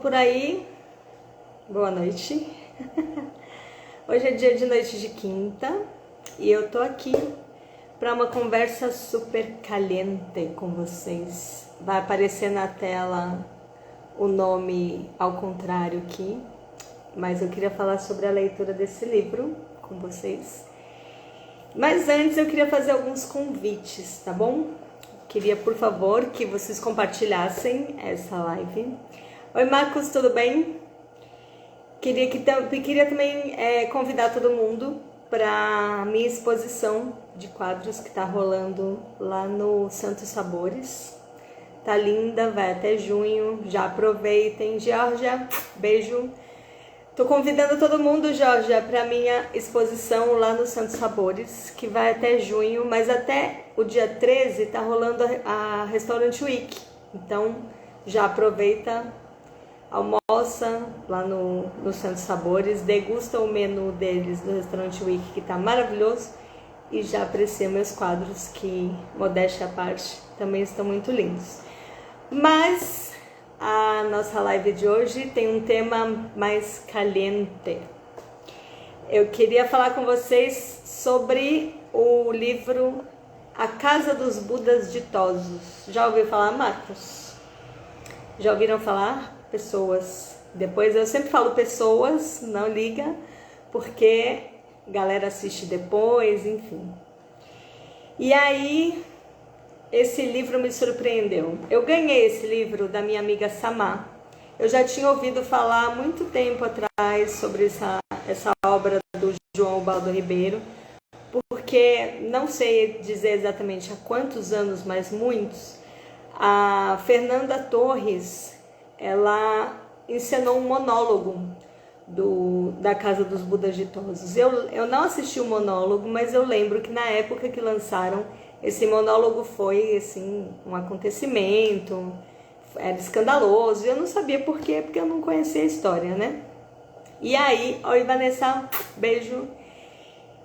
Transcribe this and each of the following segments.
por aí? Boa noite. Hoje é dia de noite de quinta e eu tô aqui para uma conversa super caliente com vocês. Vai aparecer na tela o nome ao contrário aqui, mas eu queria falar sobre a leitura desse livro com vocês. Mas antes eu queria fazer alguns convites, tá bom? Queria, por favor, que vocês compartilhassem essa live. Oi, Marcos, tudo bem? Queria também convidar todo mundo para a minha exposição de quadros que está rolando lá no Santos Sabores. Tá linda, vai até junho, já aproveitem. Georgia, beijo. Tô convidando todo mundo, Georgia, para a minha exposição lá no Santos Sabores, que vai até junho, mas até o dia 13 tá rolando a Restaurant Week. Então, já aproveita, almoça lá no Santos Sabores, degusta o menu deles do Restaurant Week, que tá maravilhoso, e já aprecia meus quadros, que, modéstia à parte, também estão muito lindos. Mas a nossa live de hoje tem um tema mais caliente. Eu queria falar com vocês sobre o livro A Casa dos Budas Ditosos. Já ouviu falar, Marcos? Já ouviram falar? Pessoas. Depois eu sempre falo pessoas, não liga, porque a galera assiste depois, enfim. E aí, esse livro me surpreendeu. Eu ganhei esse livro da minha amiga Samá. Eu já tinha ouvido falar há muito tempo atrás sobre essa obra do João Ubaldo Ribeiro, porque não sei dizer exatamente há quantos anos, mas muitos, a Fernanda Torres, ela encenou um monólogo da Casa dos Budas Ditosos. Eu não assisti o monólogo, mas eu lembro que na época que lançaram, esse monólogo foi assim, um acontecimento, era escandaloso, e eu não sabia por quê, porque eu não conhecia a história, né? E aí, oi Vanessa, beijo.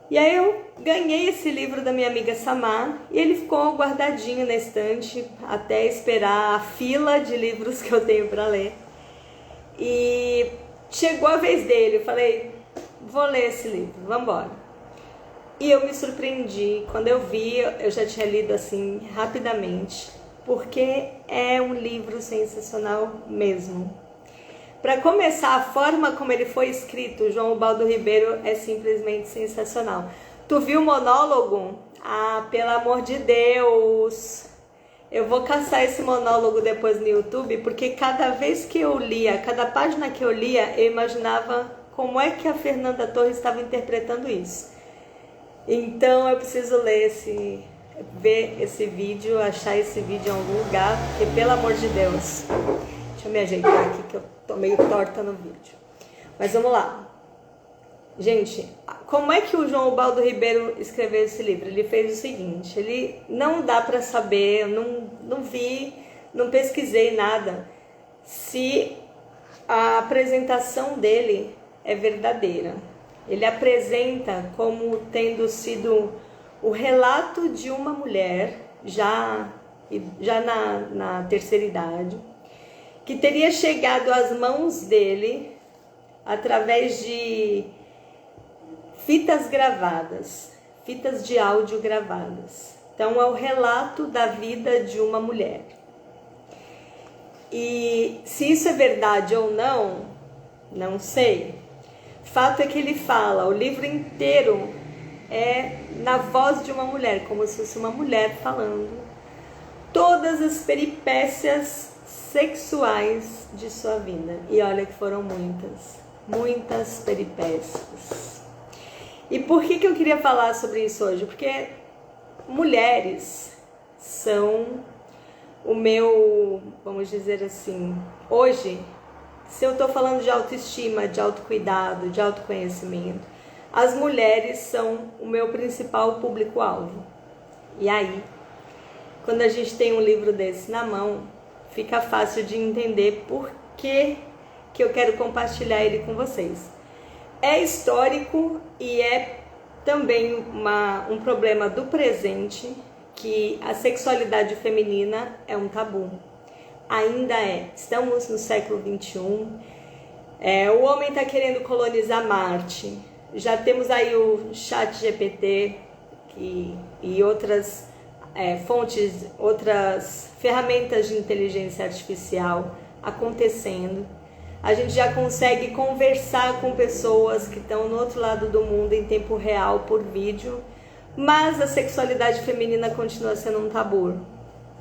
E aí eu ganhei esse livro da minha amiga Samá, e ele ficou guardadinho na estante, até esperar a fila de livros que eu tenho para ler. E chegou a vez dele, eu falei, vou ler esse livro, vamos embora. E eu me surpreendi, quando eu vi, eu já tinha lido assim rapidamente, porque é um livro sensacional mesmo. Para começar, a forma como ele foi escrito, o João Ubaldo Ribeiro, é simplesmente sensacional. Tu viu o monólogo? Ah, pelo amor de Deus! Eu vou caçar esse monólogo depois no YouTube, porque cada vez que eu lia, cada página que eu lia, eu imaginava como é que a Fernanda Torres estava interpretando isso. Então eu preciso ver esse vídeo, achar esse vídeo em algum lugar, porque pelo amor de Deus. Deixa eu me ajeitar aqui que eu tô meio torta no vídeo. Mas vamos lá. Gente, como é que o João Ubaldo Ribeiro escreveu esse livro? Ele fez o seguinte, ele não dá para saber, não vi, não pesquisei nada, se a apresentação dele é verdadeira. Ele apresenta como tendo sido o relato de uma mulher, já na terceira idade, que teria chegado às mãos dele através de fitas gravadas, fitas de áudio gravadas. Então é o relato da vida de uma mulher. E se isso é verdade ou não, não sei. Fato é que ele fala, o livro inteiro é na voz de uma mulher, como se fosse uma mulher falando todas as peripécias sexuais de sua vida. E olha que foram muitas peripécias. E por que eu queria falar sobre isso hoje? Porque mulheres são o meu, vamos dizer assim, hoje, se eu estou falando de autoestima, de autocuidado, de autoconhecimento, as mulheres são o meu principal público-alvo. E aí, quando a gente tem um livro desse na mão, fica fácil de entender por que eu quero compartilhar ele com vocês. É histórico e é também um problema do presente, que a sexualidade feminina é um tabu. ainda é. Estamos no século XXI. O homem está querendo colonizar Marte. Já temos aí o ChatGPT e outras fontes, outras ferramentas de inteligência artificial acontecendo. A gente já consegue conversar com pessoas que estão no outro lado do mundo em tempo real por vídeo, mas a sexualidade feminina continua sendo um tabu.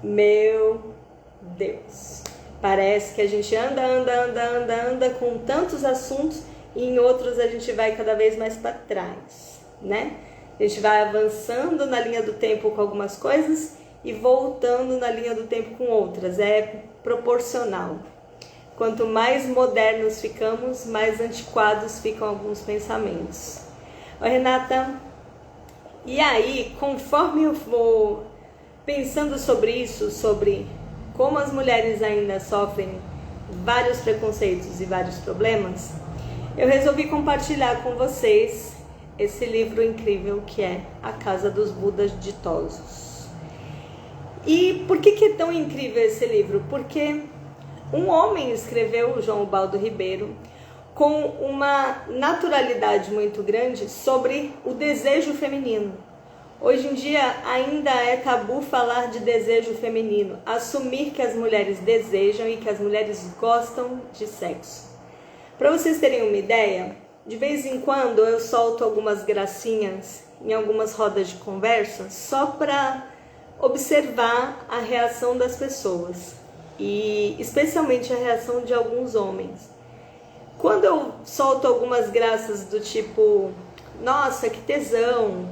Meu Deus! Parece que a gente anda com tantos assuntos e em outros a gente vai cada vez mais para trás, né? A gente vai avançando na linha do tempo com algumas coisas e voltando na linha do tempo com outras. É proporcional. Quanto mais modernos ficamos, mais antiquados ficam alguns pensamentos. Ô, Renata, e aí, conforme eu vou pensando sobre isso, sobre como as mulheres ainda sofrem vários preconceitos e vários problemas, eu resolvi compartilhar com vocês esse livro incrível que é A Casa dos Budas Ditosos. E por que é tão incrível esse livro? Porque um homem escreveu, o João Ubaldo Ribeiro, com uma naturalidade muito grande sobre o desejo feminino. Hoje em dia ainda é tabu falar de desejo feminino, assumir que as mulheres desejam e que as mulheres gostam de sexo. Para vocês terem uma ideia, de vez em quando eu solto algumas gracinhas em algumas rodas de conversa só para observar a reação das pessoas e especialmente a reação de alguns homens. Quando eu solto algumas graças do tipo, nossa, que tesão,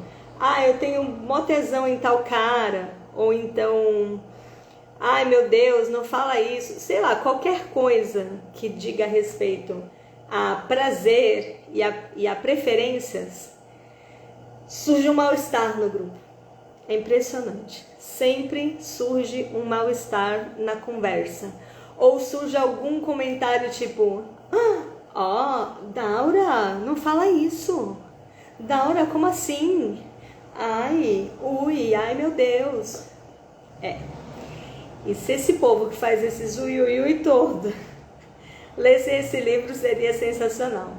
eu tenho mó tesão em tal cara, ou então, ai meu Deus, não fala isso, sei lá, qualquer coisa que diga respeito a prazer e a preferências, surge um mal-estar no grupo. É impressionante. Sempre surge um mal-estar na conversa. Ou surge algum comentário tipo, Daura, não fala isso. Daura, como assim? Ai meu Deus. E se esse povo que faz esses ui todo lesse esse livro, seria sensacional.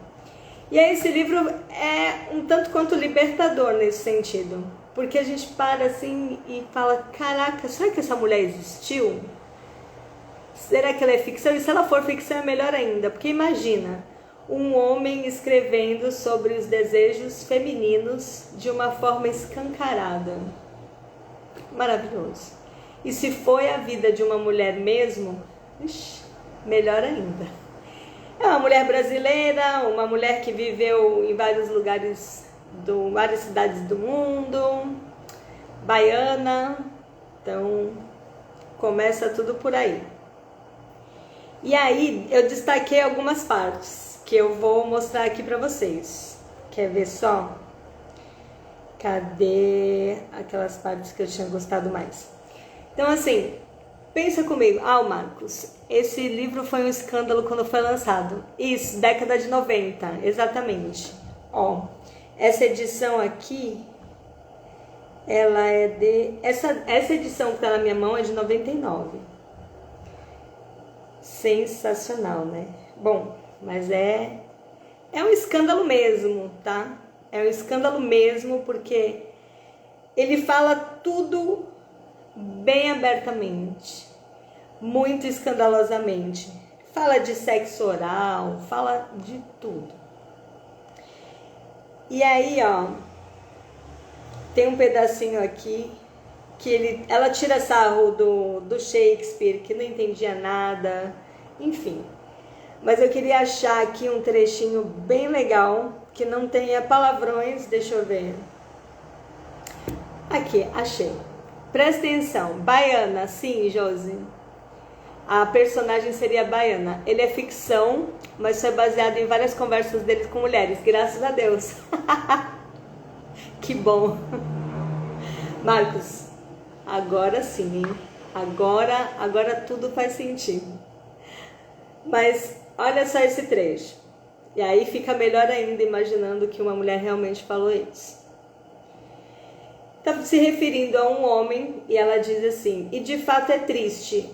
E aí esse livro é um tanto quanto libertador nesse sentido. Porque a gente para assim e fala, caraca, será que essa mulher existiu? Será que ela é ficção? E se ela for ficção é melhor ainda. Porque imagina, um homem escrevendo sobre os desejos femininos de uma forma escancarada. Maravilhoso. E se foi a vida de uma mulher mesmo, melhor ainda. É uma mulher brasileira, uma mulher que viveu em vários lugares, várias cidades do mundo, baiana, então começa tudo por aí. E aí eu destaquei algumas partes que eu vou mostrar aqui pra vocês. Quer ver só? Cadê aquelas partes que eu tinha gostado mais? Então assim, pensa comigo, Marcos, esse livro foi um escândalo quando foi lançado. Isso, década de 90, exatamente. Essa edição aqui, ela é de... Essa edição que tá na minha mão é de 99. Sensacional, né? Bom, mas é um escândalo mesmo, tá? É um escândalo mesmo porque ele fala tudo bem abertamente, muito escandalosamente. Fala de sexo oral, fala de tudo. E aí, tem um pedacinho aqui que ela tira sarro do Shakespeare, que não entendia nada, enfim. Mas eu queria achar aqui um trechinho bem legal, que não tenha palavrões, deixa eu ver. Aqui, achei. Presta atenção, baiana, sim, Josi. A personagem seria baiana. Ele é ficção, mas foi baseado em várias conversas dele com mulheres, graças a Deus. Que bom. Marcos, agora sim, hein? Agora tudo faz sentido. Mas olha só esse trecho. E aí fica melhor ainda imaginando que uma mulher realmente falou isso. Está se referindo a um homem e ela diz assim: e de fato é triste.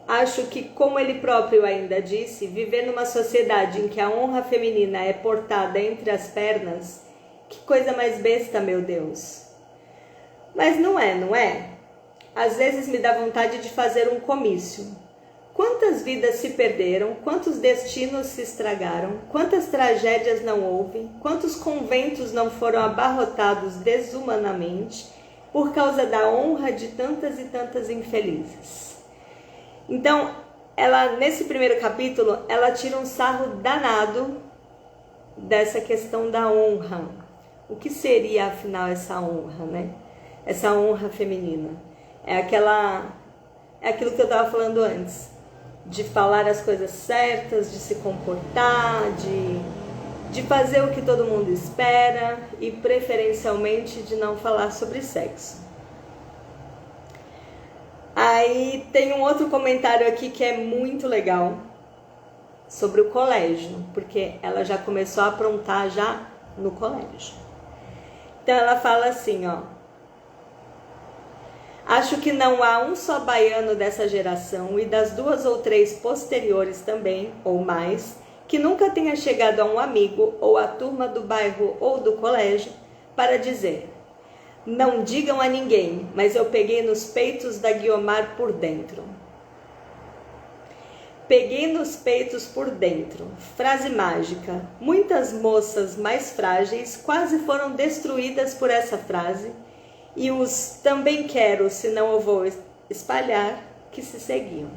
acho que, como ele próprio ainda disse, viver numa sociedade em que a honra feminina é portada entre as pernas, que coisa mais besta, meu Deus. Mas não é, não é? Às vezes me dá vontade de fazer um comício. Quantas vidas se perderam, quantos destinos se estragaram, quantas tragédias não houve, quantos conventos não foram abarrotados desumanamente por causa da honra de tantas e tantas infelizes. Então, nesse primeiro capítulo, ela tira um sarro danado dessa questão da honra. O que seria, afinal, essa honra, né? Essa honra feminina. É aquilo que eu estava falando antes, de falar as coisas certas, de se comportar, de fazer o que todo mundo espera e, preferencialmente, de não falar sobre sexo. Aí tem um outro comentário aqui que é muito legal sobre o colégio, porque ela já começou a aprontar já no colégio. Então ela fala assim, ó: acho que não há um só baiano dessa geração e das 2 ou 3 posteriores também, ou mais, que nunca tenha chegado a um amigo ou à turma do bairro ou do colégio para dizer: não digam a ninguém, mas eu peguei nos peitos da Guiomar por dentro. Peguei nos peitos por dentro. Frase mágica. Muitas moças mais frágeis quase foram destruídas por essa frase, e os também quero, se não eu vou espalhar, que se seguiam.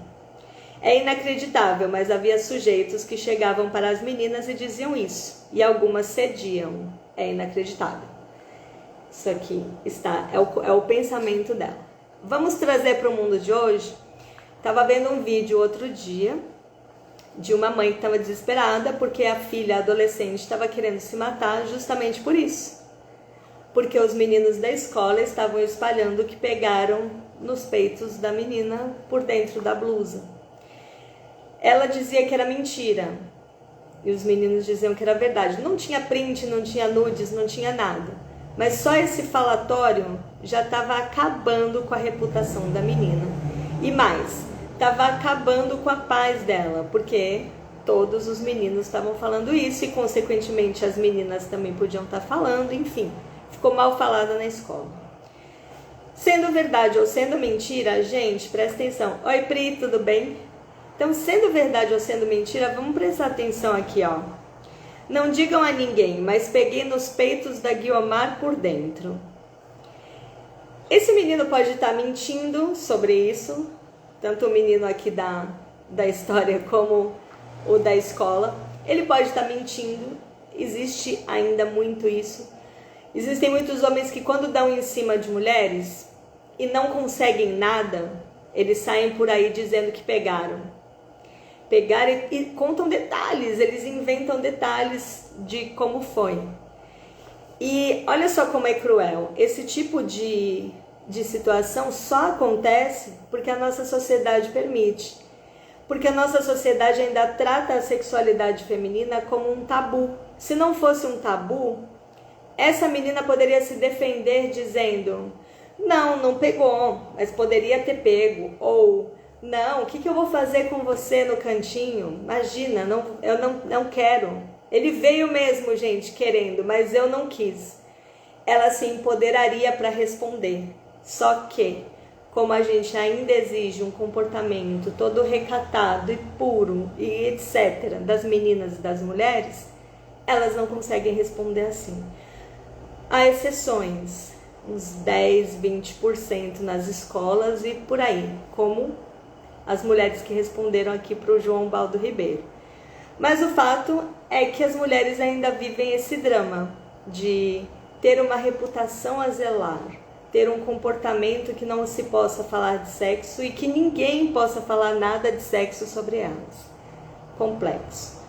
É inacreditável, mas havia sujeitos que chegavam para as meninas e diziam isso, e algumas cediam. É inacreditável. Isso aqui é o pensamento dela. Vamos trazer para o mundo de hoje. Estava vendo um vídeo outro dia de uma mãe que estava desesperada porque a filha adolescente estava querendo se matar justamente por isso. Porque os meninos da escola estavam espalhando que pegaram nos peitos da menina por dentro da blusa. Ela dizia que era mentira e os meninos diziam que era verdade. Não tinha print, não tinha nudes, não tinha nada. Mas só esse falatório já estava acabando com a reputação da menina. E mais, estava acabando com a paz dela, porque todos os meninos estavam falando isso e, consequentemente, as meninas também podiam estar falando, enfim. Ficou mal falada na escola. Sendo verdade ou sendo mentira, gente, presta atenção. Oi, Pri, tudo bem? Então, sendo verdade ou sendo mentira, vamos prestar atenção aqui, ó. Não digam a ninguém, mas peguei nos peitos da Guiomar por dentro. Esse menino pode estar mentindo sobre isso, tanto o menino aqui da história como o da escola. Ele pode estar mentindo, existe ainda muito isso. Existem muitos homens que, quando dão em cima de mulheres e não conseguem nada, eles saem por aí dizendo que pegaram. Pegaram e contam detalhes, eles inventam detalhes de como foi. E olha só como é cruel. Esse tipo de situação só acontece porque a nossa sociedade permite. Porque a nossa sociedade ainda trata a sexualidade feminina como um tabu. Se não fosse um tabu, essa menina poderia se defender dizendo: não pegou, mas poderia ter pego. Ou: não, o que eu vou fazer com você no cantinho? Imagina, eu não quero. Ele veio mesmo, gente, querendo, mas eu não quis. Ela se empoderaria para responder. Só que, como a gente ainda exige um comportamento todo recatado e puro e etc. das meninas e das mulheres, elas não conseguem responder assim. Há exceções, uns 10, 20% nas escolas e por aí, como as mulheres que responderam aqui para o João Baldo Ribeiro. Mas o fato é que as mulheres ainda vivem esse drama de ter uma reputação a zelar, ter um comportamento que não se possa falar de sexo e que ninguém possa falar nada de sexo sobre elas. Complexo.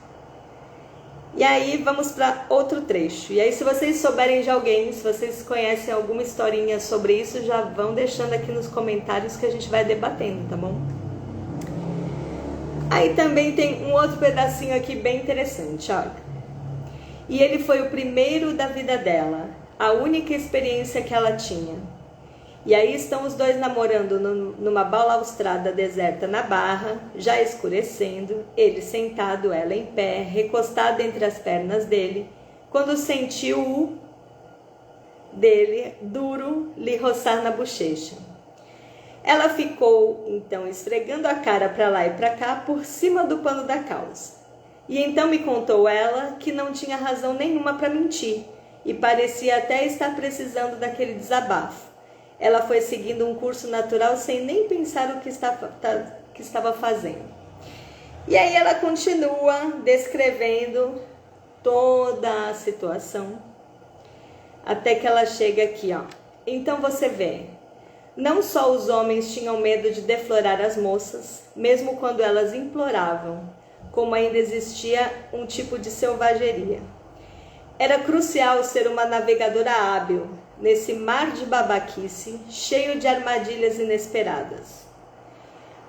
E aí vamos para outro trecho. E aí, se vocês souberem de alguém, se vocês conhecem alguma historinha sobre isso, já vão deixando aqui nos comentários que a gente vai debatendo, tá bom? Aí também tem um outro pedacinho aqui bem interessante, olha. E ele foi o primeiro da vida dela, a única experiência que ela tinha. E aí estão os dois namorando numa balaustrada deserta na barra, já escurecendo, ele sentado, ela em pé, recostada entre as pernas dele, quando sentiu o dele duro lhe roçar na bochecha. Ela ficou, então, esfregando a cara para lá e para cá por cima do pano da calça. E então me contou ela que não tinha razão nenhuma para mentir e parecia até estar precisando daquele desabafo. Ela foi seguindo um curso natural sem nem pensar o que estava fazendo. E aí ela continua descrevendo toda a situação, até que ela chega aqui, ó. Então você vê, não só os homens tinham medo de deflorar as moças, mesmo quando elas imploravam, como ainda existia um tipo de selvageria. Era crucial ser uma navegadora hábil, nesse mar de babaquice, cheio de armadilhas inesperadas.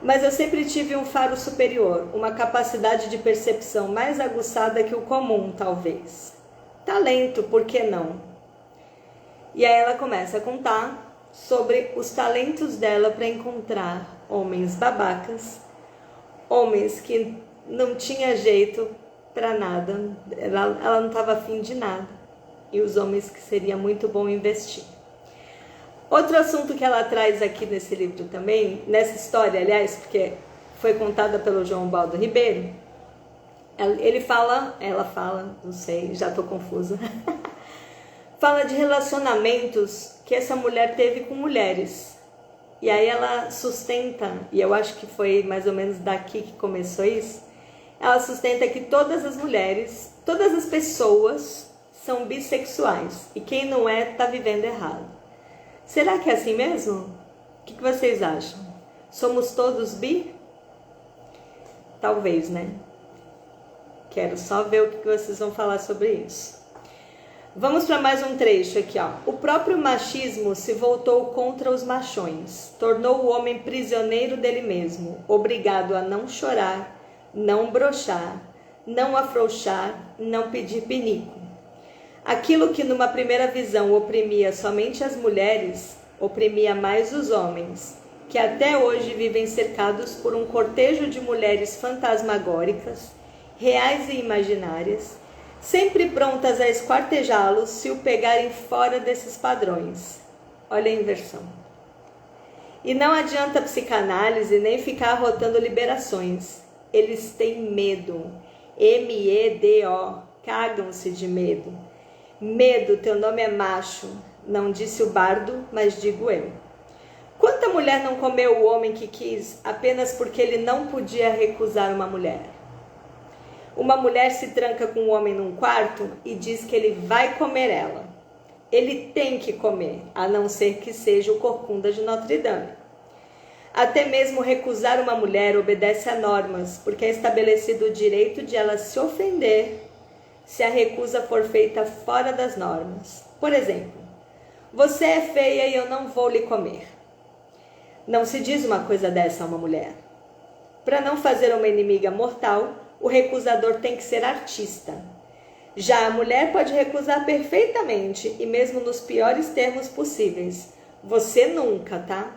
Mas eu sempre tive um faro superior, uma capacidade de percepção mais aguçada que o comum, talvez. Talento, por que não? E aí ela começa a contar sobre os talentos dela para encontrar homens babacas, homens que não tinha jeito para nada, ela não estava afim de nada. E os homens que seria muito bom investir. Outro assunto que ela traz aqui nesse livro também, nessa história, aliás, porque foi contada pelo João Baldo Ribeiro, ela fala, não sei, já estou confusa, fala de relacionamentos que essa mulher teve com mulheres. E aí ela sustenta, e eu acho que foi mais ou menos daqui que começou isso, ela sustenta que todas as mulheres, todas as pessoas são bissexuais. E quem não é, está vivendo errado. Será que é assim mesmo? O que vocês acham? Somos todos bi? Talvez, né? Quero só ver o que vocês vão falar sobre isso. Vamos para mais um trecho aqui, ó. O próprio machismo se voltou contra os machões. Tornou o homem prisioneiro dele mesmo, obrigado a não chorar, não broxar, não afrouxar, não pedir pinico. Aquilo que numa primeira visão oprimia somente as mulheres, oprimia mais os homens, que até hoje vivem cercados por um cortejo de mulheres fantasmagóricas, reais e imaginárias, sempre prontas a esquartejá-los se o pegarem fora desses padrões. Olha a inversão. E não adianta psicanálise nem ficar arrotando liberações. Eles têm medo. M-E-D-O. Cagam-se de medo. Medo, teu nome é macho, não disse o bardo, mas digo eu. Quanta mulher não comeu o homem que quis apenas porque ele não podia recusar uma mulher? Uma mulher se tranca com um homem num quarto e diz que ele vai comer ela. Ele tem que comer, a não ser que seja o corcunda de Notre Dame. Até mesmo recusar uma mulher obedece a normas, porque é estabelecido o direito de ela se ofender se a recusa for feita fora das normas. Por exemplo, você é feia e eu não vou lhe comer. Não se diz uma coisa dessa a uma mulher. Para não fazer uma inimiga mortal, o recusador tem que ser artista. Já a mulher pode recusar perfeitamente e mesmo nos piores termos possíveis. Você nunca, tá?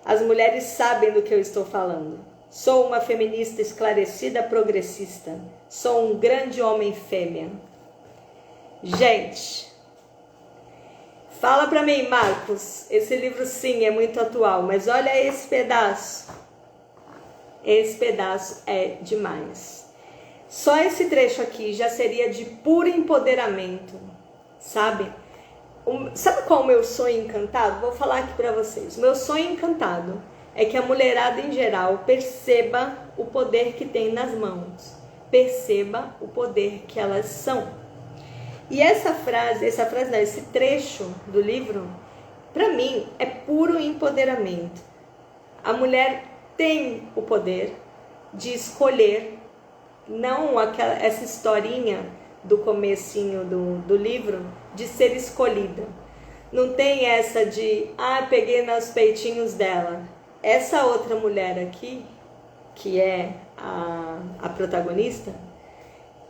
As mulheres sabem do que eu estou falando. Sou uma feminista esclarecida progressista. Sou um grande homem fêmea. Gente, fala pra mim, Marcos. Esse livro sim é muito atual, mas olha esse pedaço. Esse pedaço é demais. Só esse trecho aqui já seria de puro empoderamento, sabe? Sabe qual é o meu sonho encantado? Vou falar aqui pra vocês. O meu sonho encantado é que a mulherada em geral perceba o poder que tem nas mãos, perceba o poder que elas são. E esse trecho do livro, para mim, é puro empoderamento. A mulher tem o poder de escolher, não essa historinha do comecinho do livro, de ser escolhida. Não tem essa de, peguei nos peitinhos dela. Essa outra mulher aqui, que é a protagonista,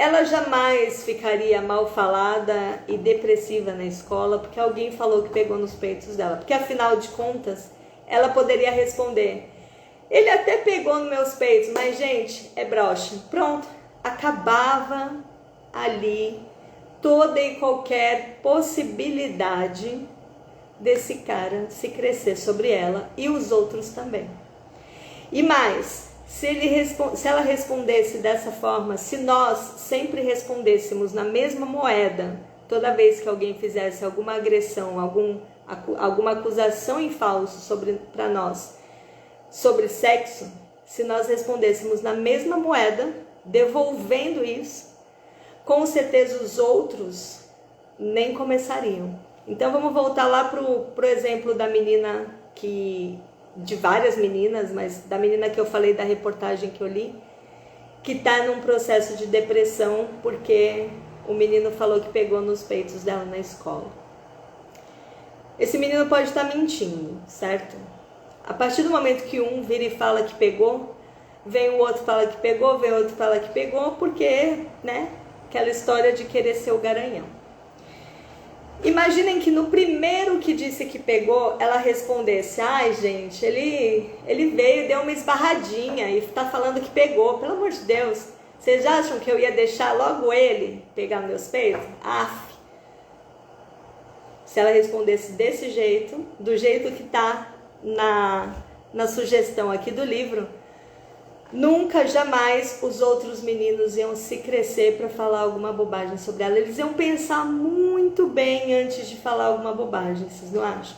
ela jamais ficaria mal falada e depressiva na escola porque alguém falou que pegou nos peitos dela. Porque afinal de contas, ela poderia responder: ele até pegou nos meus peitos, mas gente, é broxa. Pronto, acabava ali toda e qualquer possibilidade desse cara se crescer sobre ela e os outros também. E mais, se ela respondesse dessa forma, se nós sempre respondêssemos na mesma moeda, toda vez que alguém fizesse alguma agressão, alguma acusação em falso para nós sobre sexo, se nós respondêssemos na mesma moeda, devolvendo isso, com certeza os outros nem começariam. Então vamos voltar lá pro exemplo da menina de várias meninas, mas da menina que eu falei da reportagem que eu li, que está num processo de depressão porque o menino falou que pegou nos peitos dela na escola. Esse menino pode estar mentindo, certo? A partir do momento que um vira e fala que pegou, vem o outro fala que pegou, vem o outro fala que pegou, porque, né, aquela história de querer ser o garanhão. Imaginem que no primeiro que disse que pegou, ela respondesse: ai gente, ele veio, deu uma esbarradinha e tá falando que pegou. Pelo amor de Deus, vocês acham que eu ia deixar logo ele pegar meus peitos? Aff. Se ela respondesse desse jeito, do jeito que tá na sugestão aqui do livro, nunca, jamais os outros meninos iam se crescer para falar alguma bobagem sobre ela. Eles iam pensar muito bem antes de falar alguma bobagem, vocês não acham?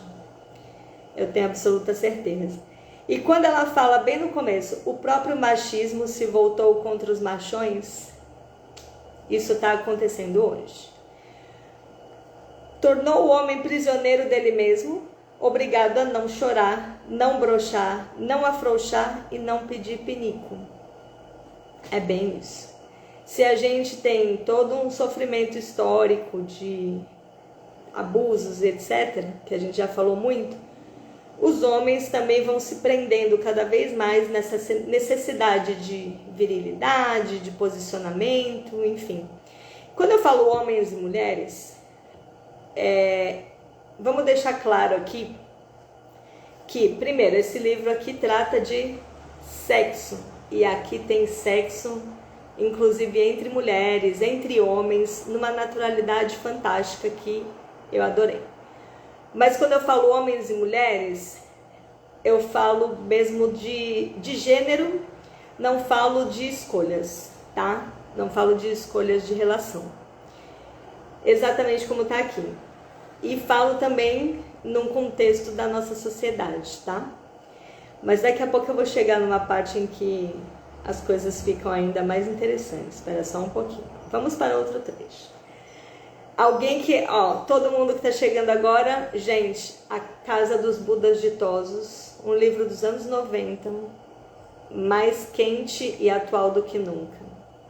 Eu tenho absoluta certeza. E quando ela fala bem no começo, o próprio machismo se voltou contra os machões, isso está acontecendo hoje. Tornou o homem prisioneiro dele mesmo, obrigado a não chorar, não broxar, não afrouxar e não pedir pinico. É bem isso. Se a gente tem todo um sofrimento histórico de abusos, etc., que a gente já falou muito, os homens também vão se prendendo cada vez mais nessa necessidade de virilidade, de posicionamento, enfim. Quando eu falo homens e mulheres, vamos deixar claro aqui que, primeiro, esse livro aqui trata de sexo, e aqui tem sexo, inclusive entre mulheres, entre homens, numa naturalidade fantástica que eu adorei. Mas quando eu falo homens e mulheres, eu falo mesmo de gênero, não falo de escolhas, tá? Não falo de escolhas de relação. Exatamente como tá aqui. E falo também num contexto da nossa sociedade, tá? Mas daqui a pouco eu vou chegar numa parte em que as coisas ficam ainda mais interessantes. Espera só um pouquinho. Vamos para outro trecho. Alguém que, todo mundo que tá chegando agora, gente, A Casa dos Budas Ditosos, um livro dos anos 90, mais quente e atual do que nunca.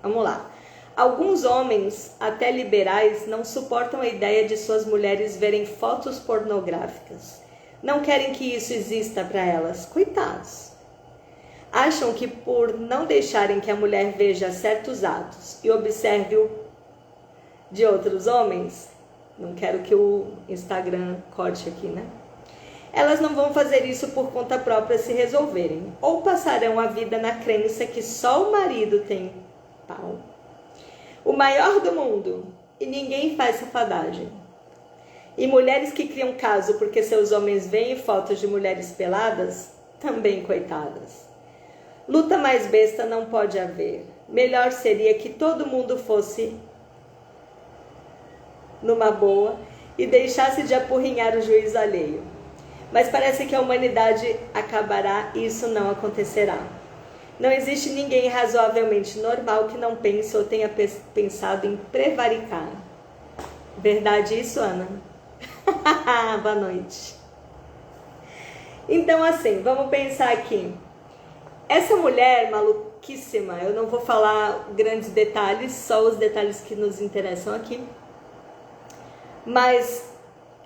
Vamos lá. Alguns homens, até liberais, não suportam a ideia de suas mulheres verem fotos pornográficas. Não querem que isso exista para elas. Coitados. Acham que por não deixarem que a mulher veja certos atos e observe-o de outros homens, não quero que o Instagram corte aqui, né? Elas não vão fazer isso por conta própria se resolverem. Ou passarão a vida na crença que só o marido tem pau, o maior do mundo, e ninguém faz safadagem. E mulheres que criam caso porque seus homens veem fotos de mulheres peladas, também coitadas. Luta mais besta não pode haver. Melhor seria que todo mundo fosse numa boa e deixasse de apurrinhar o juízo alheio. Mas parece que a humanidade acabará e isso não acontecerá. Não existe ninguém razoavelmente normal que não pense ou tenha pensado em prevaricar. Verdade isso, Ana? Boa noite. Então, assim, vamos pensar aqui. Essa mulher maluquíssima, eu não vou falar grandes detalhes, só os detalhes que nos interessam aqui. Mas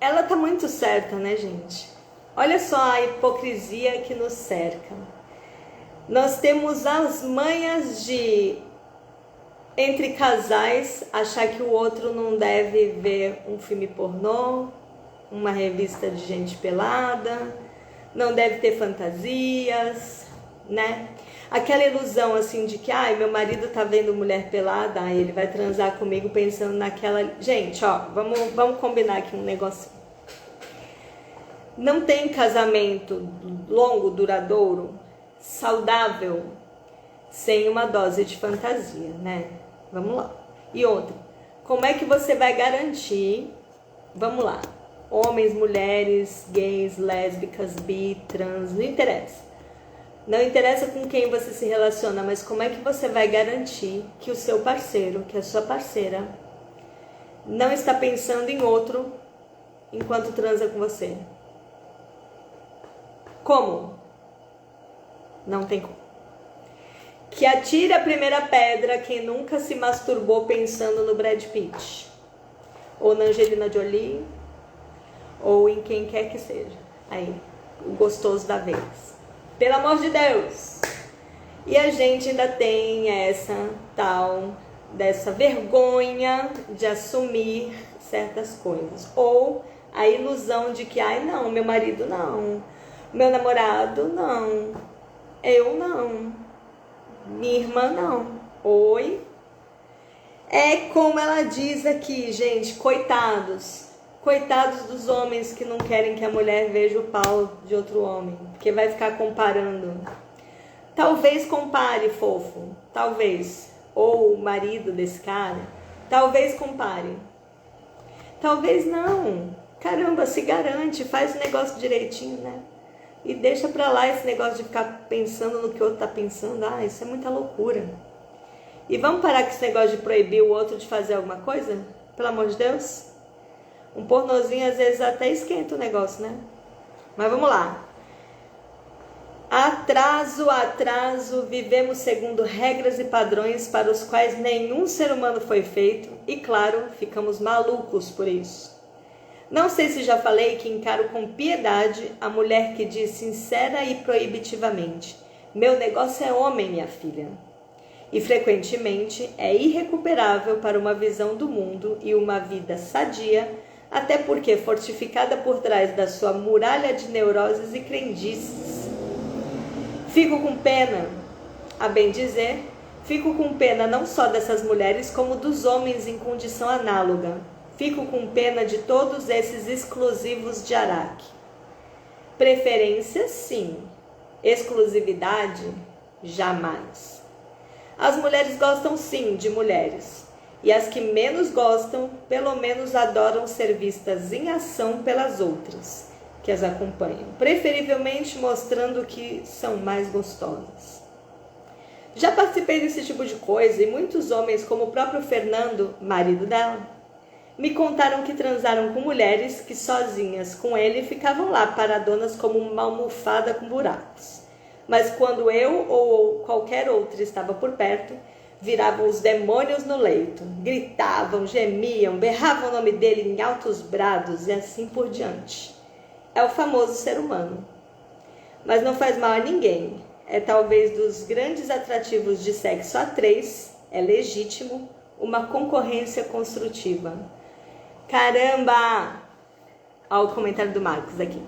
ela tá muito certa, né, gente? Olha só a hipocrisia que nos cerca. Nós temos as manhas de entre casais, achar que o outro não deve ver um filme pornô, uma revista de gente pelada, não deve ter fantasias, né? Aquela ilusão assim de que, ai, meu marido tá vendo mulher pelada, ai, ele vai transar comigo pensando naquela... Gente, ó, vamos combinar aqui um negócio. Não tem casamento longo, duradouro, saudável, sem uma dose de fantasia, né? Vamos lá. E outra, como é que você vai garantir, vamos lá, homens, mulheres, gays, lésbicas, bi, trans, não interessa. Não interessa com quem você se relaciona, mas como é que você vai garantir que o seu parceiro, que a sua parceira, não está pensando em outro enquanto transa com você? Como? Não tem como. Que atire a primeira pedra quem nunca se masturbou pensando no Brad Pitt, ou na Angelina Jolie, ou em quem quer que seja. Aí, o gostoso da vez. Pelo amor de Deus! E a gente ainda tem dessa vergonha de assumir certas coisas. Ou a ilusão de que, ai não, meu marido não, meu namorado não, eu não, minha irmã não. Oi? É como ela diz aqui, gente, coitados. Coitados dos homens que não querem que a mulher veja o pau de outro homem, porque vai ficar comparando. Talvez compare, fofo, talvez. Ou o marido desse cara, talvez compare. Talvez não. Caramba, se garante, faz o negócio direitinho, né? E deixa pra lá esse negócio de ficar pensando no que o outro tá pensando. Ah, isso é muita loucura. E vamos parar com esse negócio de proibir o outro de fazer alguma coisa? Pelo amor de Deus? Um pornozinho às vezes até esquenta o negócio, né? Mas vamos lá. Atraso, vivemos segundo regras e padrões para os quais nenhum ser humano foi feito e, claro, ficamos malucos por isso. Não sei se já falei que encaro com piedade a mulher que diz sincera e proibitivamente: meu negócio é homem, minha filha. E frequentemente é irrecuperável para uma visão do mundo e uma vida sadia, até porque fortificada por trás da sua muralha de neuroses e crendices. Fico com pena, a bem dizer, fico com pena não só dessas mulheres como dos homens em condição análoga. Fico com pena de todos esses exclusivos de Araque. Preferência, sim. Exclusividade, jamais. As mulheres gostam sim de mulheres. E as que menos gostam, pelo menos adoram ser vistas em ação pelas outras que as acompanham, preferivelmente mostrando que são mais gostosas. Já participei desse tipo de coisa e muitos homens, como o próprio Fernando, marido dela, me contaram que transaram com mulheres que sozinhas com ele ficavam lá paradonas como uma almofada com buracos. Mas quando eu ou qualquer outra estava por perto, viravam os demônios no leito, gritavam, gemiam, berravam o nome dele em altos brados e assim por diante. É o famoso ser humano. Mas não faz mal a ninguém. É talvez dos grandes atrativos de sexo a três, é legítimo, uma concorrência construtiva. Caramba! Olha o comentário do Marcos aqui.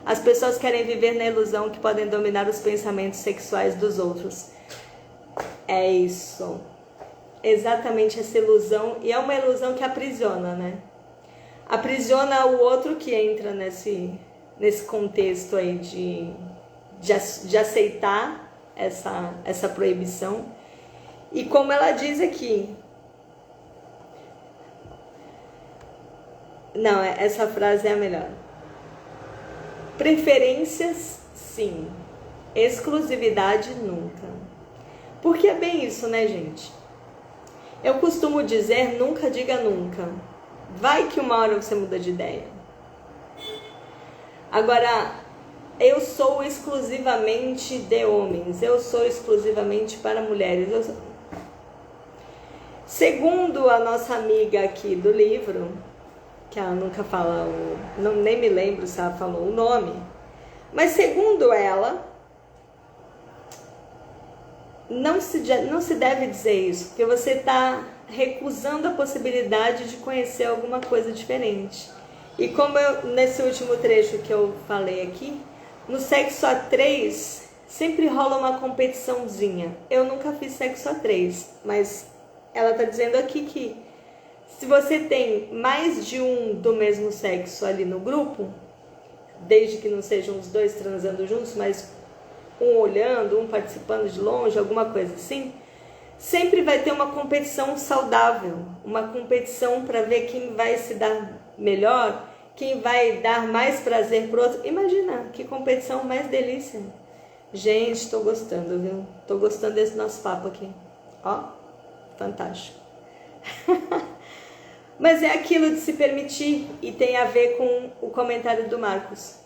As pessoas querem viver na ilusão que podem dominar os pensamentos sexuais dos outros. É isso. Exatamente essa ilusão. E é uma ilusão que aprisiona, né? Aprisiona o outro que entra nesse contexto aí de aceitar essa proibição. E como ela diz aqui... Não, essa frase é a melhor. Preferências, sim. Exclusividade, nunca. Porque é bem isso, né, gente? Eu costumo dizer, nunca diga nunca. Vai que uma hora você muda de ideia. Agora, eu sou exclusivamente de homens. Eu sou exclusivamente para mulheres. Segundo a nossa amiga aqui do livro, que ela nunca fala, nem me lembro se ela falou o nome, mas segundo ela, não se deve dizer isso, porque você está recusando a possibilidade de conhecer alguma coisa diferente. E como nesse último trecho que eu falei aqui, no sexo a 3 sempre rola uma competiçãozinha. Eu nunca fiz sexo a 3, mas ela está dizendo aqui que se você tem mais de um do mesmo sexo ali no grupo, desde que não sejam os dois transando juntos, mas um olhando, um participando de longe, alguma coisa assim, sempre vai ter uma competição saudável, uma competição para ver quem vai se dar melhor, quem vai dar mais prazer pro outro. Imagina, que competição mais delícia. Gente, estou gostando, viu? Estou gostando desse nosso papo aqui. Ó, fantástico. Mas é aquilo de se permitir e tem a ver com o comentário do Marcos.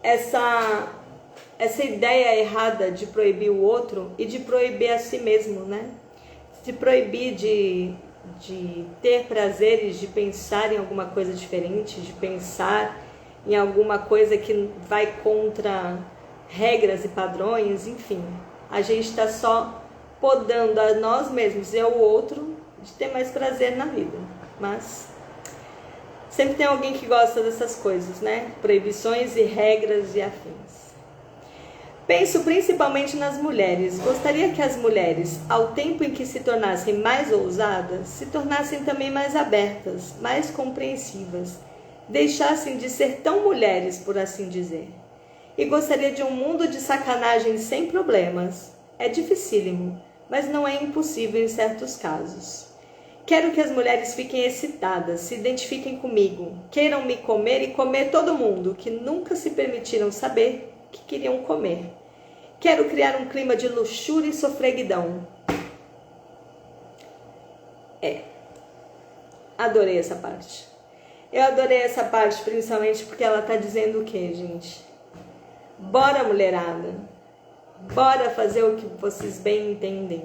Essa ideia errada de proibir o outro e de proibir a si mesmo, né? De proibir de ter prazeres, de pensar em alguma coisa diferente, de pensar em alguma coisa que vai contra regras e padrões, enfim. A gente está só podando a nós mesmos e ao outro de ter mais prazer na vida. Mas sempre tem alguém que gosta dessas coisas, né? Proibições e regras e afins. Penso principalmente nas mulheres. Gostaria que as mulheres, ao tempo em que se tornassem mais ousadas, se tornassem também mais abertas, mais compreensivas, deixassem de ser tão mulheres, por assim dizer. E gostaria de um mundo de sacanagem sem problemas. É dificílimo, mas não é impossível em certos casos. Quero que as mulheres fiquem excitadas, se identifiquem comigo, queiram me comer e comer todo mundo, que nunca se permitiram saber que queriam comer. Quero criar um clima de luxúria e sofreguidão. Adorei essa parte. Eu adorei essa parte principalmente porque ela tá dizendo o quê, gente? Bora, mulherada. Bora fazer o que vocês bem entendem.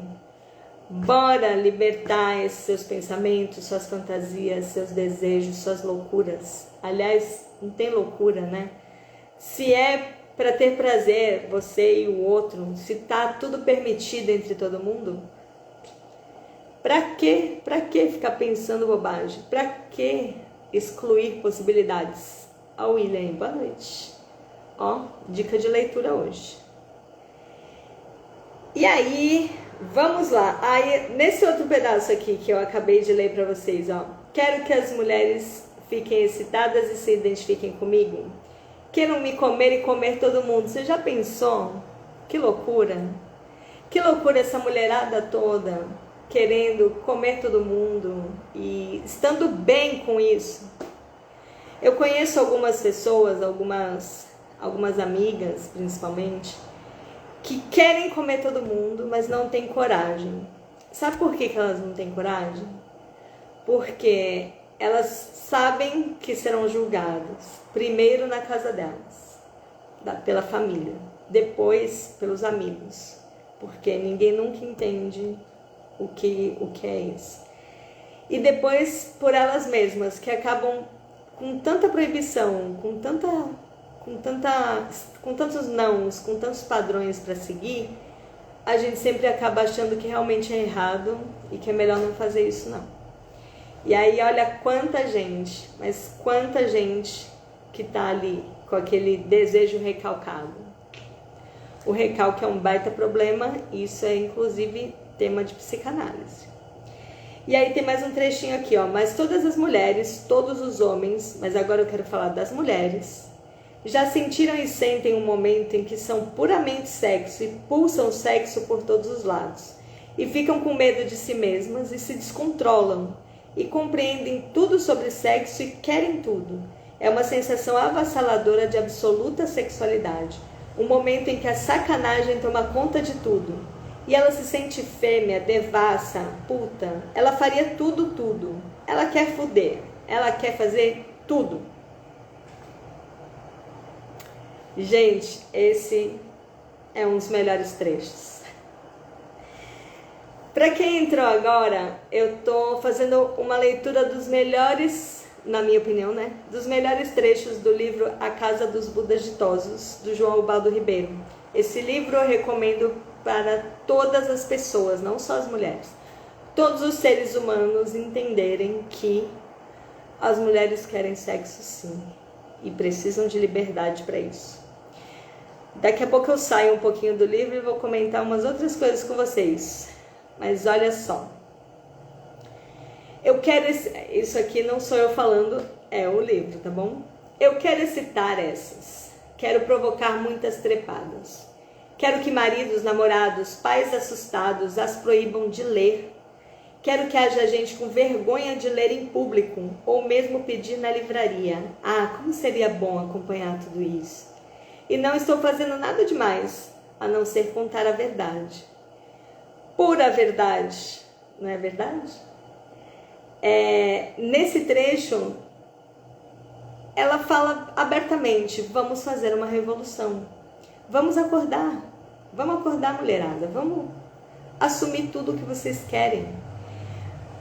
Bora libertar esses seus pensamentos, suas fantasias, seus desejos, suas loucuras. Aliás, não tem loucura, né? Se é para ter prazer, você e o outro, se tá tudo permitido entre todo mundo, pra quê? Pra que ficar pensando bobagem? Pra que excluir possibilidades? Ó, William, boa noite. Ó, dica de leitura hoje. E aí, vamos lá. Aí, nesse outro pedaço aqui que eu acabei de ler para vocês, ó. Quero que as mulheres fiquem excitadas e se identifiquem comigo. Queiram me comer e comer todo mundo. Você já pensou? Que loucura. Que loucura essa mulherada toda querendo comer todo mundo e estando bem com isso. Eu conheço algumas pessoas, algumas amigas principalmente, que querem comer todo mundo, mas não têm coragem. Sabe por que elas não têm coragem? Porque elas sabem que serão julgadas, primeiro na casa delas, pela família, depois pelos amigos, porque ninguém nunca entende o que é isso. E depois por elas mesmas, que acabam com tanta proibição, com tantos nãos, com tantos padrões para seguir, a gente sempre acaba achando que realmente é errado e que é melhor não fazer isso não. E aí olha quanta gente, mas quanta gente que tá ali com aquele desejo recalcado. O recalque é um baita problema, isso é inclusive tema de psicanálise. E aí tem mais um trechinho aqui, ó. Mas todas as mulheres, todos os homens, mas agora eu quero falar das mulheres, já sentiram e sentem um momento em que são puramente sexo e pulsam sexo por todos os lados. E ficam com medo de si mesmas e se descontrolam. E compreendem tudo sobre sexo e querem tudo. É uma sensação avassaladora de absoluta sexualidade. Um momento em que a sacanagem toma conta de tudo. E ela se sente fêmea, devassa, puta. Ela faria tudo. Ela quer foder. Ela quer fazer tudo. Gente, esse é um dos melhores trechos. Para quem entrou agora, eu tô fazendo uma leitura dos melhores, na minha opinião, né? Dos melhores trechos do livro A Casa dos Budas Ditosos, do João Ubaldo Ribeiro. Esse livro eu recomendo para todas as pessoas, não só as mulheres. Todos os seres humanos entenderem que as mulheres querem sexo sim e precisam de liberdade para isso. Daqui a pouco eu saio um pouquinho do livro e vou comentar umas outras coisas com vocês. Mas olha só. Eu quero... Isso aqui não sou eu falando, é o livro, tá bom? Eu quero citar essas. Quero provocar muitas trepadas. Quero que maridos, namorados, pais assustados as proíbam de ler. Quero que haja gente com vergonha de ler em público ou mesmo pedir na livraria. Ah, como seria bom acompanhar tudo isso. E não estou fazendo nada demais, a não ser contar a verdade. Pura verdade, não é verdade? Nesse trecho, ela fala abertamente, vamos fazer uma revolução. Vamos acordar, mulherada, vamos assumir tudo o que vocês querem.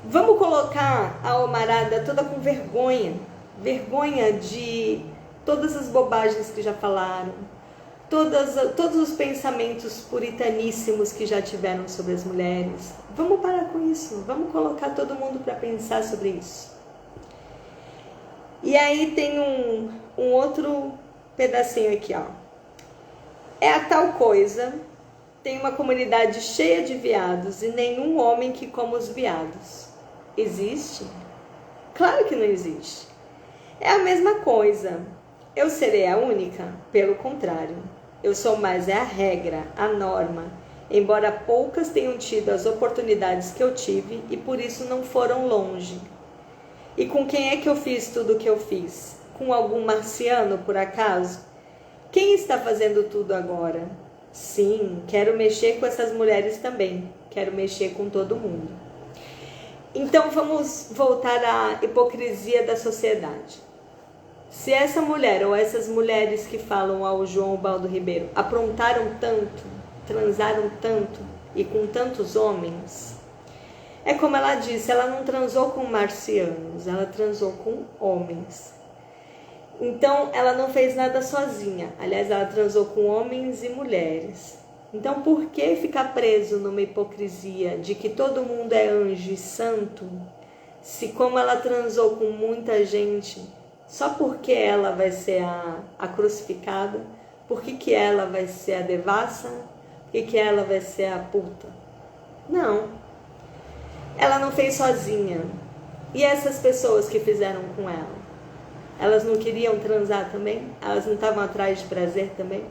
Vamos colocar a homarada toda com vergonha de todas as bobagens que já falaram, todos os pensamentos puritaníssimos que já tiveram sobre as mulheres. Vamos parar com isso, vamos colocar todo mundo para pensar sobre isso. E aí tem um outro pedacinho aqui, ó. É a tal coisa, tem uma comunidade cheia de viados e nenhum homem que coma os viados. Existe? Claro que não existe. É a mesma coisa. Eu serei a única? Pelo contrário. Eu sou mais a regra, a norma, embora poucas tenham tido as oportunidades que eu tive e por isso não foram longe. E com quem é que eu fiz tudo o que eu fiz? Com algum marciano, por acaso? Quem está fazendo tudo agora? Sim, quero mexer com essas mulheres também. Quero mexer com todo mundo. Então vamos voltar à hipocrisia da sociedade. Se essa mulher ou essas mulheres que falam ao João Baldo Ribeiro aprontaram tanto, transaram tanto e com tantos homens, é como ela disse, ela não transou com marcianos, ela transou com homens. Então ela não fez nada sozinha, aliás ela transou com homens e mulheres. Então por que ficar preso numa hipocrisia de que todo mundo é anjo e santo, se como ela transou com muita gente, só porque ela vai ser a crucificada, por que ela vai ser a devassa, por que ela vai ser a puta? Não, ela não fez sozinha. E essas pessoas que fizeram com ela? Elas não queriam transar também? Elas não estavam atrás de prazer também?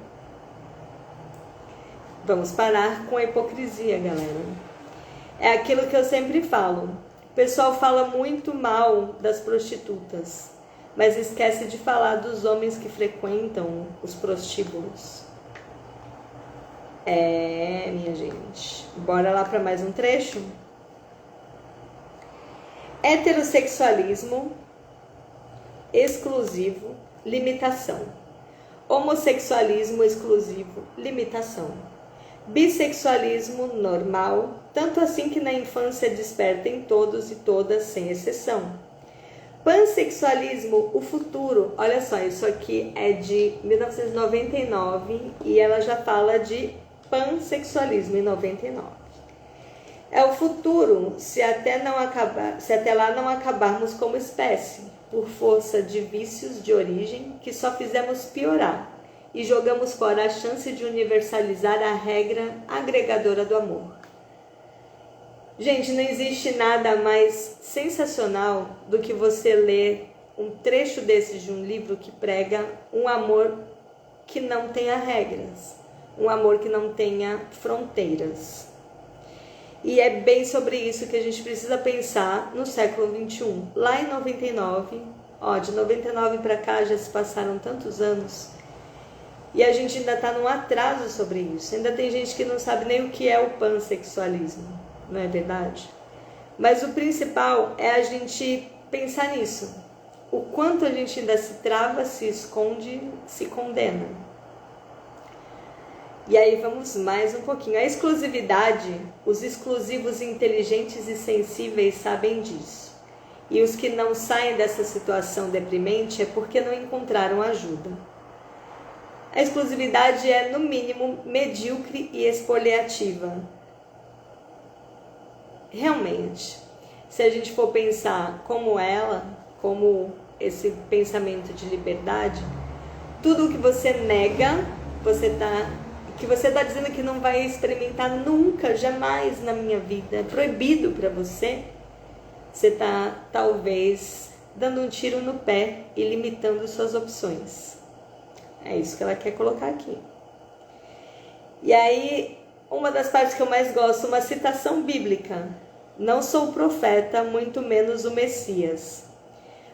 Vamos parar com a hipocrisia, galera. É aquilo que eu sempre falo. O pessoal fala muito mal das prostitutas, mas esquece de falar dos homens que frequentam os prostíbulos. Minha gente. Bora lá para mais um trecho? Heterossexualismo exclusivo, limitação. Homossexualismo exclusivo, limitação. Bissexualismo normal, tanto assim que na infância desperta em todos e todas, sem exceção. Pansexualismo, o futuro. Olha só, isso aqui é de 1999 e ela já fala de pansexualismo em 99. É o futuro, se até lá não acabarmos como espécie, por força de vícios de origem que só fizemos piorar e jogamos fora a chance de universalizar a regra agregadora do amor. Gente, não existe nada mais sensacional do que você ler um trecho desse de um livro que prega um amor que não tenha regras, um amor que não tenha fronteiras. E é bem sobre isso que a gente precisa pensar no século XXI. Lá em 99, de 99 para cá já se passaram tantos anos, e a gente ainda está num atraso sobre isso. Ainda tem gente que não sabe nem o que é o pansexualismo, não é verdade? Mas o principal é a gente pensar nisso. O quanto a gente ainda se trava, se esconde, se condena. E aí vamos mais um pouquinho. A exclusividade, os exclusivos inteligentes e sensíveis sabem disso. E os que não saem dessa situação deprimente é porque não encontraram ajuda. A exclusividade é, no mínimo, medíocre e expoliativa. Realmente, se a gente for pensar como ela, como esse pensamento de liberdade, tudo que você nega, que você está dizendo que não vai experimentar nunca, jamais na minha vida, é proibido para você, você está talvez dando um tiro no pé e limitando suas opções. É isso que ela quer colocar aqui. E aí, uma das partes que eu mais gosto, uma citação bíblica. Não sou profeta, muito menos o Messias,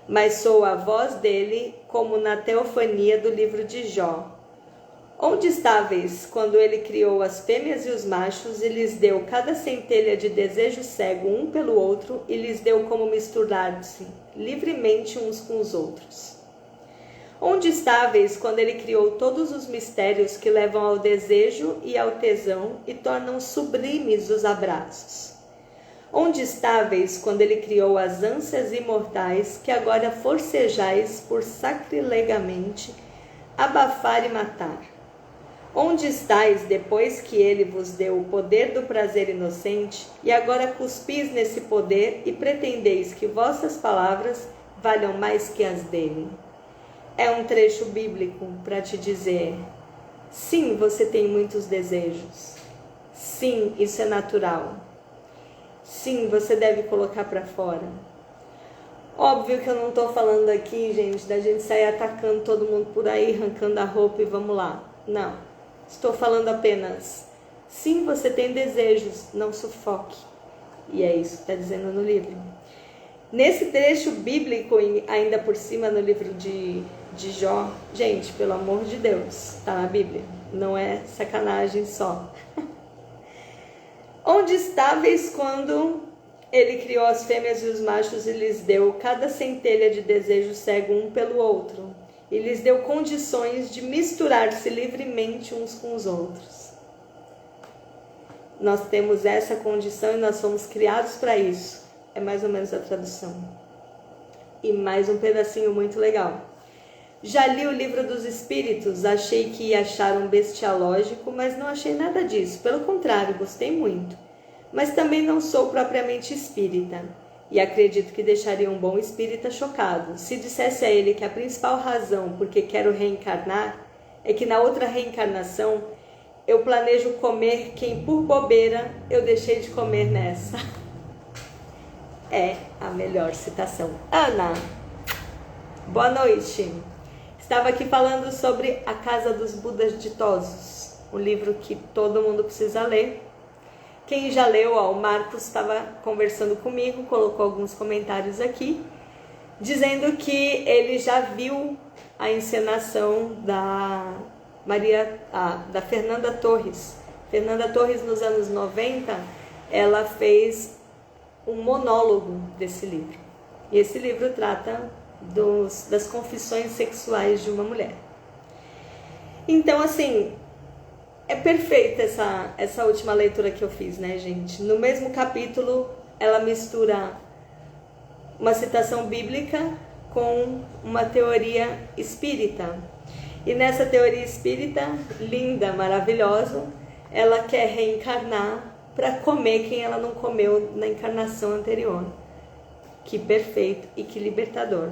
mas sou a voz dele, como na teofania do livro de Jó. Onde estáveis quando ele criou as fêmeas e os machos e lhes deu cada centelha de desejo cego um pelo outro e lhes deu como misturar-se livremente uns com os outros? Onde estáveis quando ele criou todos os mistérios que levam ao desejo e ao tesão e tornam sublimes os abraços? Onde estáveis quando ele criou as ânsias imortais que agora forcejais por sacrilegamente abafar e matar? Onde estáis depois que ele vos deu o poder do prazer inocente e agora cuspis nesse poder e pretendeis que vossas palavras valham mais que as dele? É um trecho bíblico para te dizer: sim, você tem muitos desejos. Sim, isso é natural. Sim, você deve colocar para fora. Óbvio que eu não estou falando aqui, gente, da gente sair atacando todo mundo por aí, arrancando a roupa e vamos lá. Não. Estou falando apenas: sim, você tem desejos, não sufoque. E é isso que está dizendo no livro. Nesse trecho bíblico, ainda por cima no livro de Jó, gente, pelo amor de Deus, está na Bíblia, não é sacanagem só. Onde estáveis quando ele criou as fêmeas e os machos e lhes deu cada centelha de desejo cego um pelo outro, e lhes deu condições de misturar-se livremente uns com os outros? Nós temos essa condição e nós fomos criados para isso. É mais ou menos a tradução. E mais um pedacinho muito legal. Já li o livro dos Espíritos, achei que ia achar um bestialógico, mas não achei nada disso. Pelo contrário, gostei muito. Mas também não sou propriamente espírita. E acredito que deixaria um bom espírita chocado se dissesse a ele que a principal razão por que quero reencarnar é que na outra reencarnação eu planejo comer quem por bobeira eu deixei de comer nessa. É a melhor citação. Ana, boa noite. Estava aqui falando sobre A Casa dos Budas Ditosos, um livro que todo mundo precisa ler. Quem já leu, o Marcos estava conversando comigo, colocou alguns comentários aqui, dizendo que ele já viu a encenação da Fernanda Torres. Fernanda Torres, nos anos 90, ela fez um monólogo desse livro. E esse livro trata das confissões sexuais de uma mulher. Então, assim, é perfeita essa última leitura que eu fiz, né, gente? No mesmo capítulo, ela mistura uma citação bíblica com uma teoria espírita. E nessa teoria espírita, linda, maravilhosa, ela quer reencarnar para comer quem ela não comeu na encarnação anterior. Que perfeito e que libertador.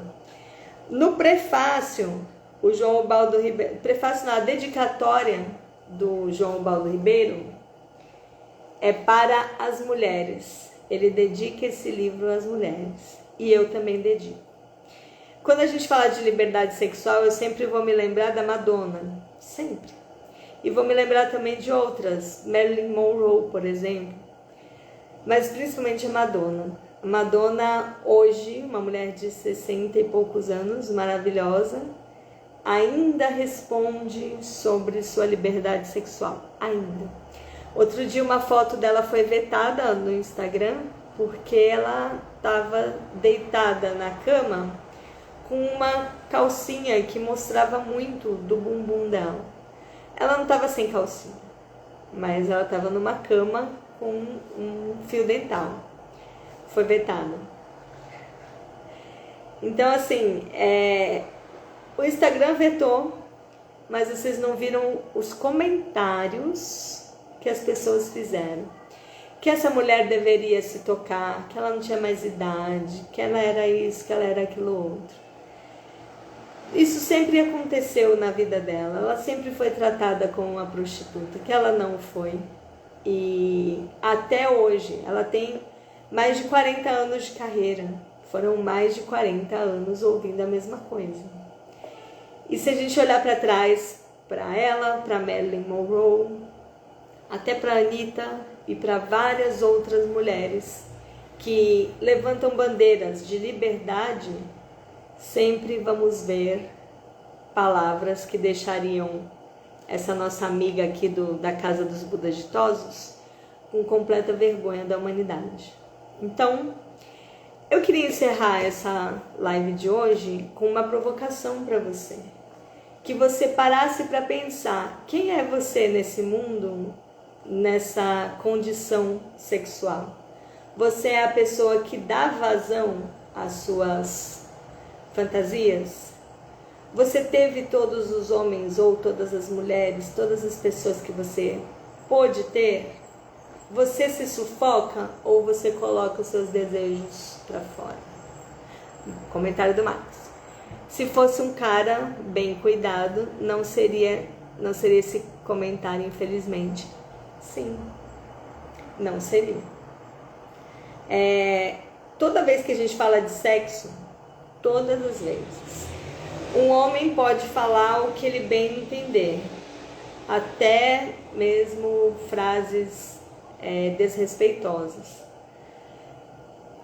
No prefácio, o João Ubaldo Ribeiro, prefácio na dedicatória do João Ubaldo Ribeiro, é para as mulheres. Ele dedica esse livro às mulheres. E eu também dedico. Quando a gente fala de liberdade sexual, eu sempre vou me lembrar da Madonna. Sempre. E vou me lembrar também de outras. Marilyn Monroe, por exemplo. Mas principalmente a Madonna. A Madonna, hoje, uma mulher de 60 e poucos anos, maravilhosa, ainda responde sobre sua liberdade sexual. Ainda. Outro dia uma foto dela foi vetada no Instagram porque ela estava deitada na cama com uma calcinha que mostrava muito do bumbum dela. Ela não estava sem calcinha, mas ela estava numa cama com um fio dental. Foi vetada. Então, assim, o Instagram vetou mas vocês não viram os comentários que as pessoas fizeram. Que essa mulher deveria se tocar, que ela não tinha mais idade, que ela era isso, que ela era aquilo outro. Isso sempre aconteceu na vida dela. Ela sempre foi tratada como uma prostituta, que ela não foi. E até hoje, ela tem mais de 40 anos de carreira. Foram mais de 40 anos ouvindo a mesma coisa. E se a gente olhar para trás, para ela, para Marilyn Monroe, até para Anitta e para várias outras mulheres que levantam bandeiras de liberdade, sempre vamos ver palavras que deixariam essa nossa amiga aqui da Casa dos Budas Ditosos com completa vergonha da humanidade. Então, eu queria encerrar essa live de hoje com uma provocação para você. Que você parasse para pensar, quem é você nesse mundo, nessa condição sexual? Você é a pessoa que dá vazão às suas fantasias? Você teve todos os homens ou todas as mulheres, todas as pessoas que você pôde ter? Você se sufoca ou você coloca os seus desejos para fora? Comentário do Marcos. Se fosse um cara bem cuidado, não seria esse comentário, infelizmente. Sim, não seria. Toda vez que a gente fala de sexo, todas as vezes, um homem pode falar o que ele bem entender, até mesmo frases desrespeitosas.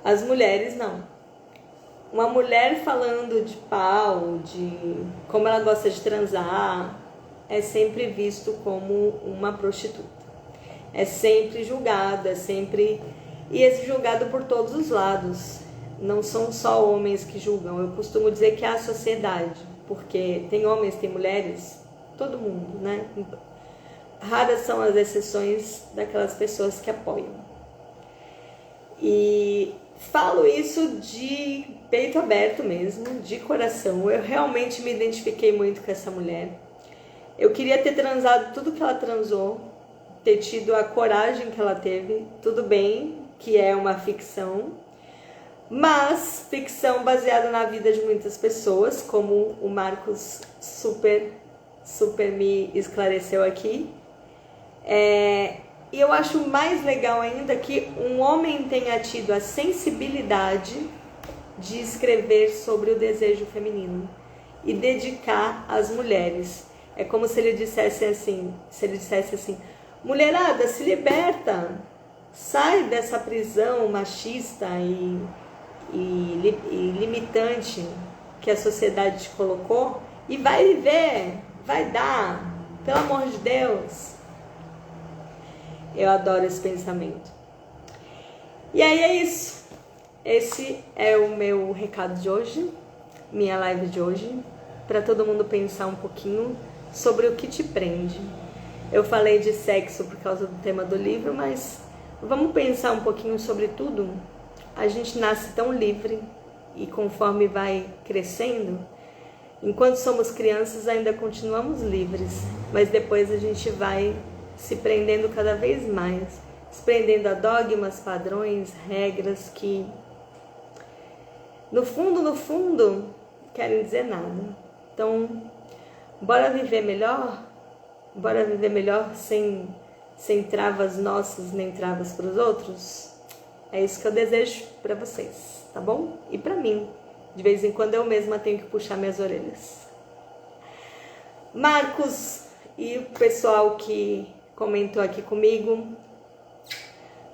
As mulheres não. Uma mulher falando de pau, de como ela gosta de transar, é sempre visto como uma prostituta. É sempre julgado, e é julgado por todos os lados. Não são só homens que julgam. Eu costumo dizer que é a sociedade, porque tem homens, tem mulheres, todo mundo, né? Raras são as exceções daquelas pessoas que apoiam. E falo isso de peito aberto mesmo, de coração. Eu realmente me identifiquei muito com essa mulher. Eu queria ter transado tudo que ela transou, ter tido a coragem que ela teve. Tudo bem que é uma ficção, mas ficção baseada na vida de muitas pessoas, como o Marcos super me esclareceu aqui. E eu acho mais legal ainda que um homem tenha tido a sensibilidade de escrever sobre o desejo feminino e dedicar às mulheres. É como se ele dissesse assim, mulherada, se liberta, sai dessa prisão machista e limitante que a sociedade te colocou e vai viver, vai dar, pelo amor de Deus. Eu adoro esse pensamento. E aí é isso. Esse é o meu recado de hoje, minha live de hoje, para todo mundo pensar um pouquinho sobre o que te prende. Eu falei de sexo por causa do tema do livro, mas vamos pensar um pouquinho sobre tudo. A gente nasce tão livre e conforme vai crescendo, enquanto somos crianças ainda continuamos livres, mas depois a gente vai se prendendo cada vez mais, se prendendo a dogmas, padrões, regras que no fundo querem dizer nada. Então, bora viver melhor? Bora viver melhor sem travas nossas nem travas para os outros? É isso que eu desejo para vocês, tá bom? E para mim, de vez em quando eu mesma tenho que puxar minhas orelhas. Marcos e o pessoal que comentou aqui comigo,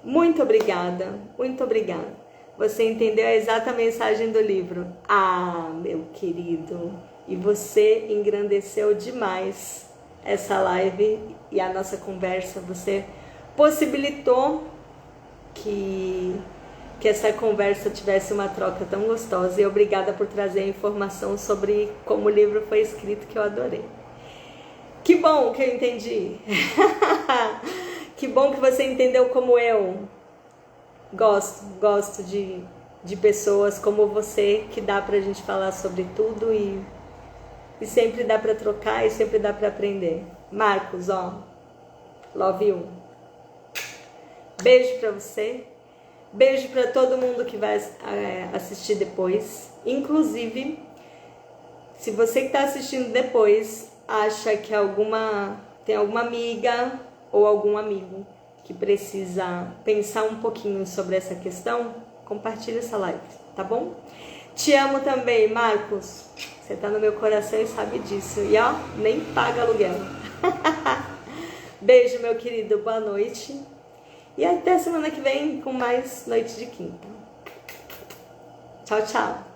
muito obrigada, muito obrigada. Você entendeu a exata mensagem do livro. Ah, meu querido, e você engrandeceu demais essa live e a nossa conversa. Você possibilitou que essa conversa tivesse uma troca tão gostosa, e obrigada por trazer a informação sobre como o livro foi escrito, que eu adorei. Que bom que eu entendi. Que bom que você entendeu como eu. Gosto de pessoas como você, que dá pra gente falar sobre tudo e sempre dá para trocar e sempre dá para aprender. Marcos, ó, love you. Beijo para você. Beijo para todo mundo que vai assistir depois. Inclusive, se você que está assistindo depois acha que tem alguma amiga ou algum amigo que precisa pensar um pouquinho sobre essa questão, compartilha essa live, tá bom? Te amo também, Marcos. Você tá no meu coração e sabe disso. E ó, nem paga aluguel. Beijo, meu querido. Boa noite. E até semana que vem com mais Noite de Quinta. Tchau, tchau.